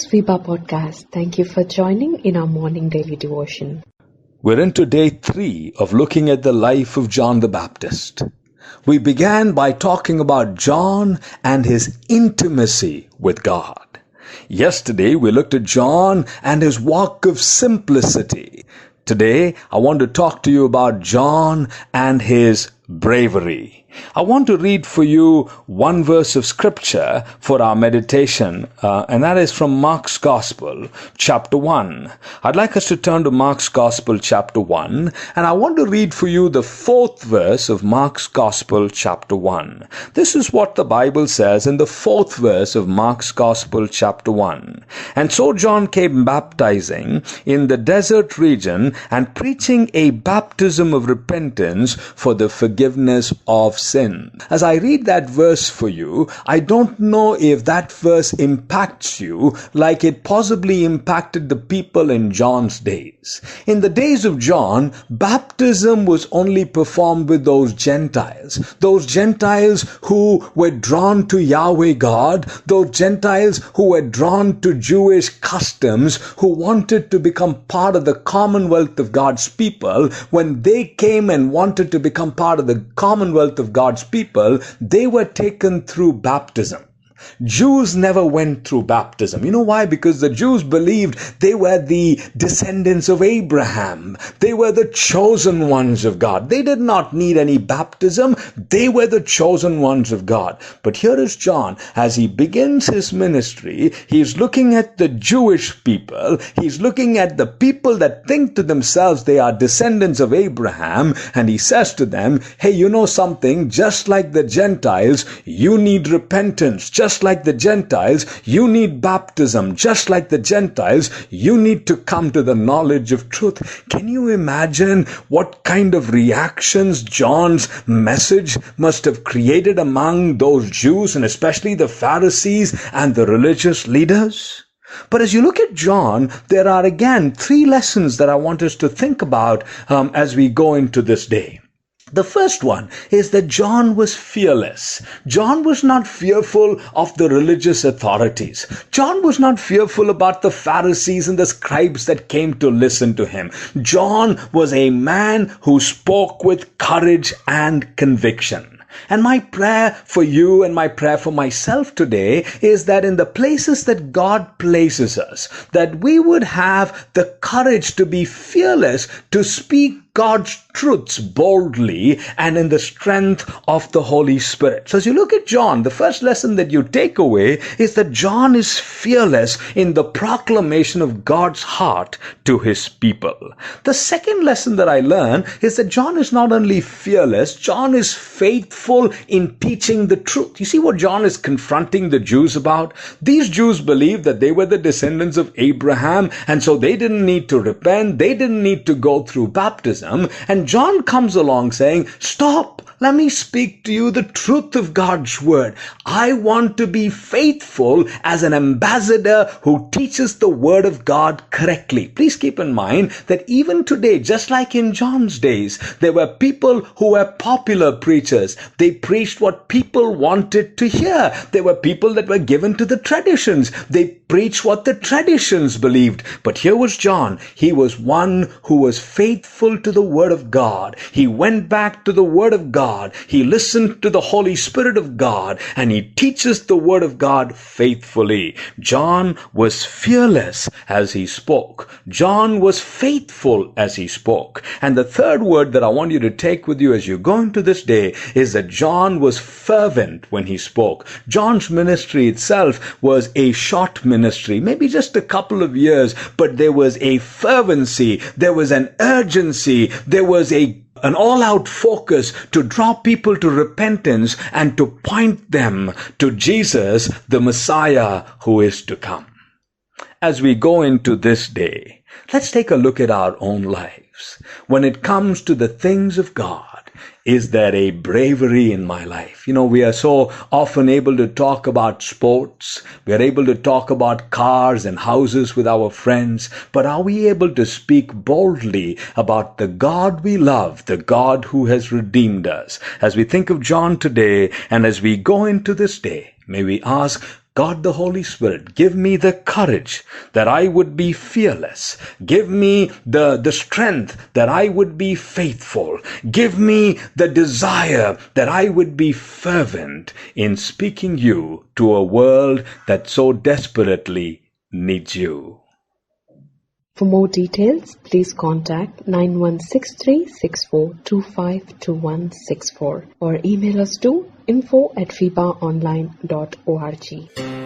Vipa Podcast. Thank you for joining in our morning daily devotion. We're into day 3 of looking at the life of John the Baptist. We began by talking about John and his intimacy with God. Yesterday we looked at John and his walk of simplicity. Today I want to talk to you about John and his bravery. I want to read for you one verse of scripture for our meditation, and that is from Mark's Gospel, chapter 1. I'd like us to turn to Mark's Gospel, chapter 1, and I want to read for you the 4th verse of Mark's Gospel, chapter 1. This is what the Bible says in the 4th verse of Mark's Gospel, chapter 1. And so John came baptizing in the desert region and preaching a baptism of repentance for the forgiveness of sin. As I read that verse for you, I don't know if that verse impacts you like it possibly impacted the people in John's days. In the days of John, baptism was only performed with those Gentiles who were drawn to Yahweh God, those Gentiles who were drawn to Jewish customs, who wanted to become part of the commonwealth of God's people. When they came and wanted to become part of the commonwealth of God's people, they were taken through baptism. Jews never went through baptism. You know why? Because the Jews believed they were the descendants of Abraham. They were the chosen ones of God. They did not need any baptism. They were the chosen ones of God. But here is John. As he begins his ministry, he's looking at the Jewish people. He's looking at the people that think to themselves they are descendants of Abraham. And he says to them, hey, you know something? Just like the Gentiles, you need repentance. Just like the Gentiles, you need baptism. Just like the Gentiles, you need to come to the knowledge of truth. Can you imagine what kind of reactions John's message must have created among those Jews, and especially the Pharisees and the religious leaders? But as you look at John, there are again 3 lessons that I want us to think about as we go into this day. The first one is that John was fearless. John was not fearful of the religious authorities. John was not fearful about the Pharisees and the scribes that came to listen to him. John was a man who spoke with courage and conviction. And my prayer for you and my prayer for myself today is that in the places that God places us, that we would have the courage to be fearless, to speak God's truths boldly and in the strength of the Holy Spirit. So as you look at John, the first lesson that you take away is that John is fearless in the proclamation of God's heart to his people. The second lesson that I learn is that John is not only fearless, John is faithful in teaching the truth. You see what John is confronting the Jews about? These Jews believed that they were the descendants of Abraham, and so they didn't need to repent, they didn't need to go through baptism. And John comes along saying, stop, let me speak to you the truth of God's word. I want to be faithful as an ambassador who teaches the word of God correctly. Please keep in mind that even today, just like in John's days, there were people who were popular preachers. They preached what people wanted to hear. There were people that were given to the traditions. They preached what the traditions believed. But here was John. He was one who was faithful to the word of God. He went back to the word of God. He listened to the Holy Spirit of God, and he teaches the word of God faithfully. John was fearless as he spoke. John was faithful as he spoke. And the third word that I want you to take with you as you go into this day is that John was fervent when he spoke. John's ministry itself was a short ministry, maybe just a couple of years, but there was a fervency, there was an urgency, there was an all-out focus to draw people to repentance and to point them to Jesus, the Messiah who is to come. As we go into this day, let's take a look at our own lives. When it comes to the things of God, is there a bravery in my life? You know, we are so often able to talk about sports. We are able to talk about cars and houses with our friends. But are we able to speak boldly about the God we love, the God who has redeemed us? As we think of John today and as we go into this day, may we ask God the Holy Spirit, give me the courage that I would be fearless. Give me the strength that I would be faithful. Give me the desire that I would be fervent in speaking you to a world that so desperately needs you. For more details, please contact 916364252164 or email us to info@fibaonline.org.